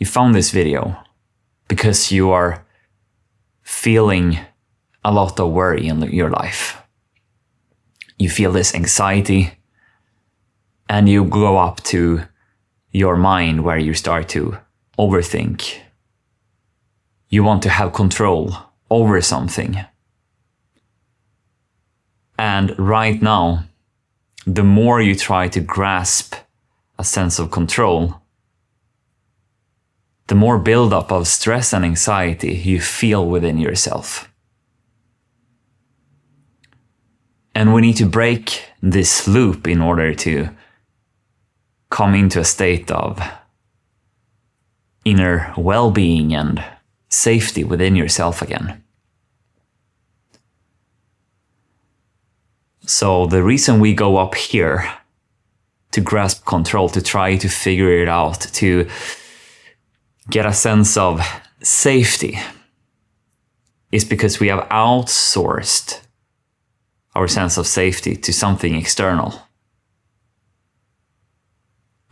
you found this video because you are feeling a lot of worry in your life. You feel this anxiety, and you go up to your mind where you start to overthink. You want to have control over something. And right now, the more you try to grasp a sense of control, the more buildup of stress and anxiety you feel within yourself. And we need to break this loop in order to come into a state of inner well-being and safety within yourself again. So the reason we go up here to grasp control, to try to figure it out, to get a sense of safety, is because we have outsourced our sense of safety to something external.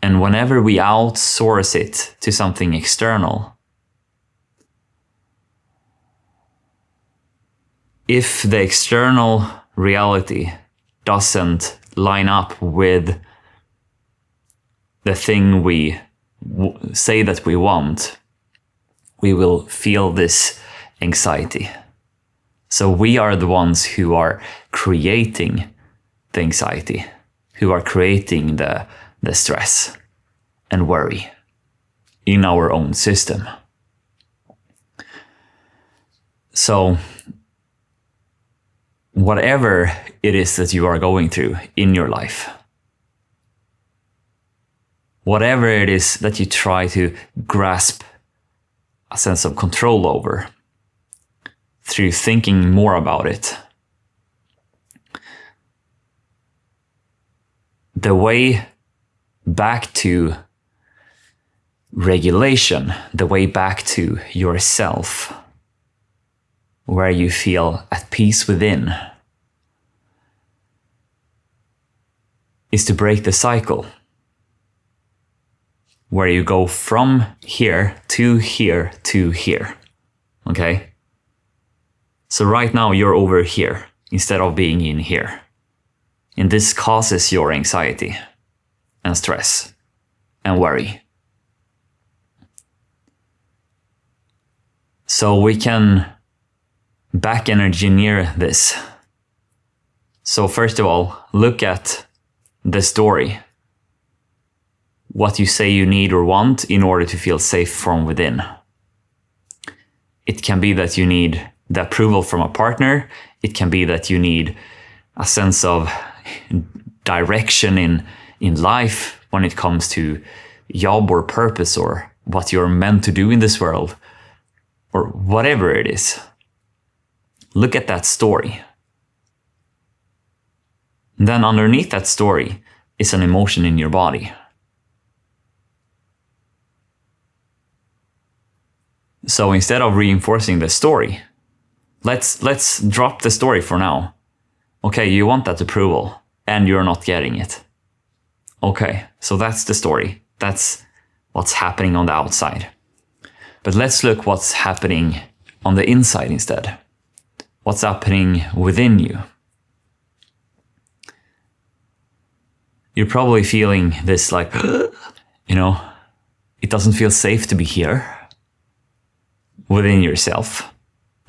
And whenever we outsource it to something external, if the external reality doesn't line up with the thing we say that we want, we will feel this anxiety. So we are the ones who are creating the anxiety, who are creating the stress and worry in our own system. So whatever it is that you are going through in your life, whatever it is that you try to grasp a sense of control over through thinking more about it, the way back to regulation, the way back to yourself, where you feel at peace within, is to break the cycle, where you go from here to here to here. Okay? So right now you're over here instead of being in here. And this causes your anxiety and stress and worry. So we can back engineer this. So first of all, look at the story. What you say you need or want in order to feel safe from within. It can be that you need the approval from a partner. It can be that you need a sense of direction in life when it comes to job or purpose or what you're meant to do in this world, or whatever it is. Look at that story. Then underneath that story is an emotion in your body. So instead of reinforcing the story, let's drop the story for now. Okay, you want that approval and you're not getting it. Okay, so that's the story. That's what's happening on the outside. But let's look what's happening on the inside instead. What's happening within you? You're probably feeling this like, it doesn't feel safe to be here within yourself.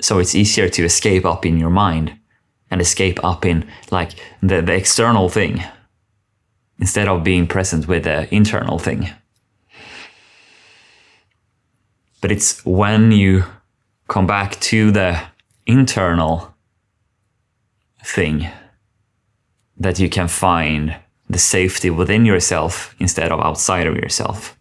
So it's easier to escape up in your mind and escape up in like the external thing instead of being present with the internal thing. But it's when you come back to the internal thing that you can find the safety within yourself instead of outside of yourself.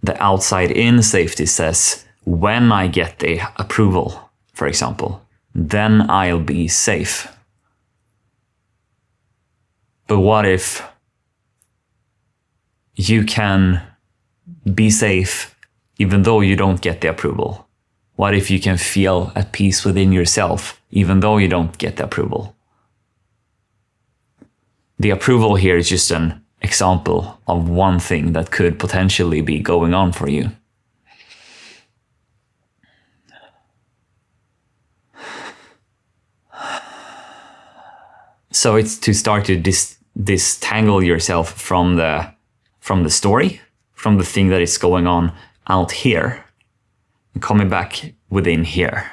The outside-in safety says, when I get the approval, for example, then I'll be safe. But what if you can be safe even though you don't get the approval? What if you can feel at peace within yourself even though you don't get the approval? The approval here is just an example of one thing that could potentially be going on for you. So it's to start to distangle yourself from the story, from the thing that is going on out here, and coming back within here.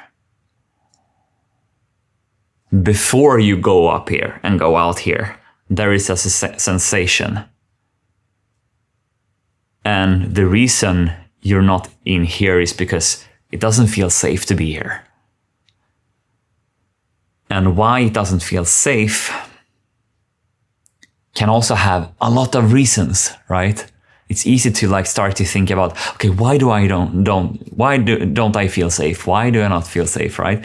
Before you go up here and go out here, there is a sensation. And the reason you're not in here is because it doesn't feel safe to be here. And why it doesn't feel safe can also have a lot of reasons, right? It's easy to start to think about, okay, why don't I feel safe? Why do I not feel safe, right?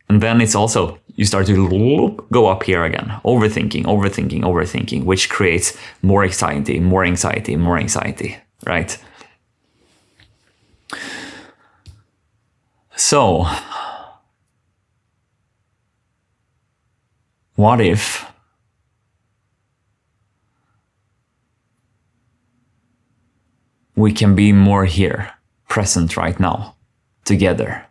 And then it's also, you start to go up here again, overthinking, which creates more anxiety, right? So, what if we can be more here, present right now, together?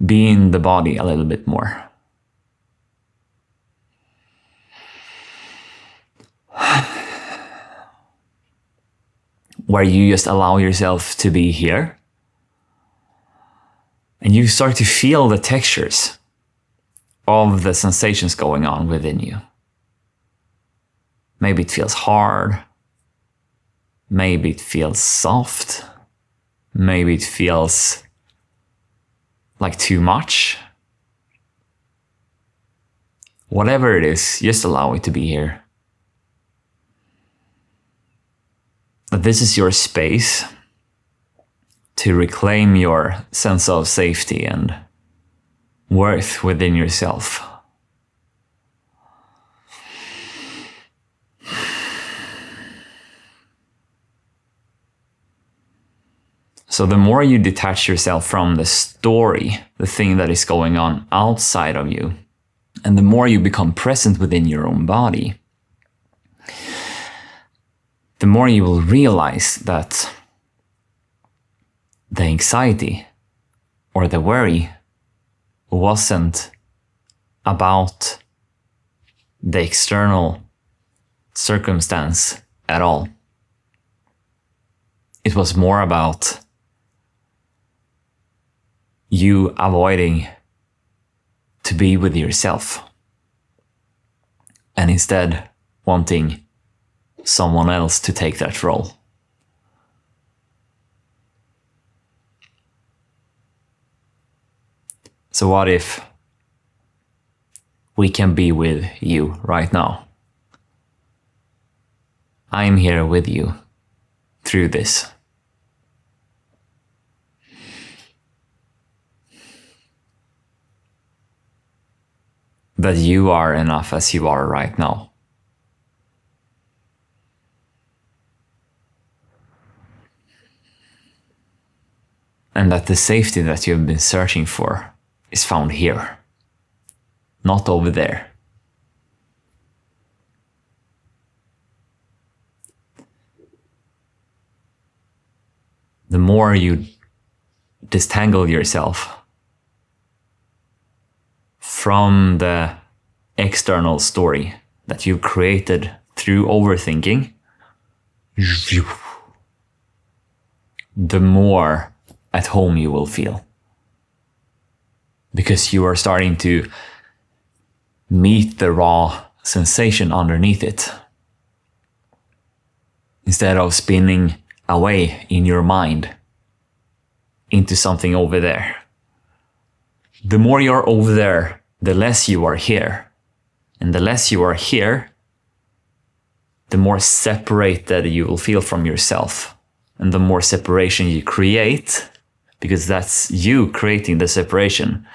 Be in the body a little bit more. Where you just allow yourself to be here. And you start to feel the textures of the sensations going on within you. Maybe it feels hard. Maybe it feels soft. Maybe it feels like too much. Whatever it is, just allow it to be here. This is your space to reclaim your sense of safety and worth within yourself. So the more you detach yourself from the story, the thing that is going on outside of you, and the more you become present within your own body, the more you will realize that the anxiety or the worry wasn't about the external circumstance at all. It was more about you avoiding to be with yourself and instead wanting someone else to take that role. So what if we can be with you right now? I'm here with you through this. That you are enough as you are right now. And that the safety that you've been searching for is found here, not over there. The more you disentangle yourself from the external story that you've created through overthinking, the more at home you will feel. Because you are starting to meet the raw sensation underneath it. Instead of spinning away in your mind into something over there. The more you're over there, the less you are here. And the less you are here, the more separated you will feel from yourself. And the more separation you create, because that's you creating the separation,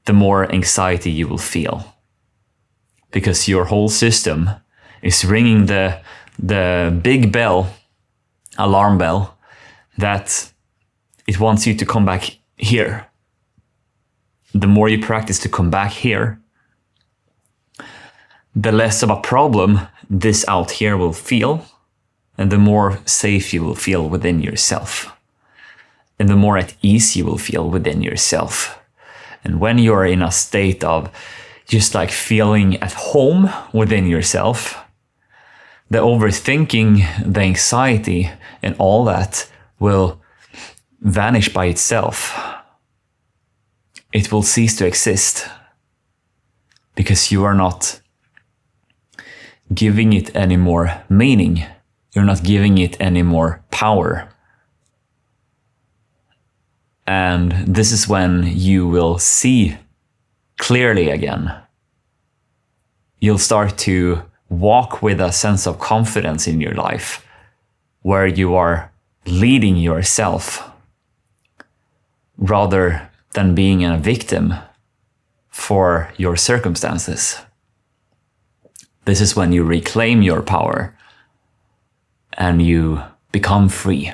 the more anxiety you will feel. Because your whole system is ringing the big bell, alarm bell, that it wants you to come back here. The more you practice to come back here, the less of a problem this out here will feel, and the more safe you will feel within yourself. And the more at ease you will feel within yourself. And when you're in a state of just like feeling at home within yourself, the overthinking, the anxiety, and all that will vanish by itself. It will cease to exist because you are not giving it any more meaning. You're not giving it any more power. And this is when you will see clearly again. You'll start to walk with a sense of confidence in your life, where you are leading yourself rather than being a victim for your circumstances. This is when you reclaim your power and you become free.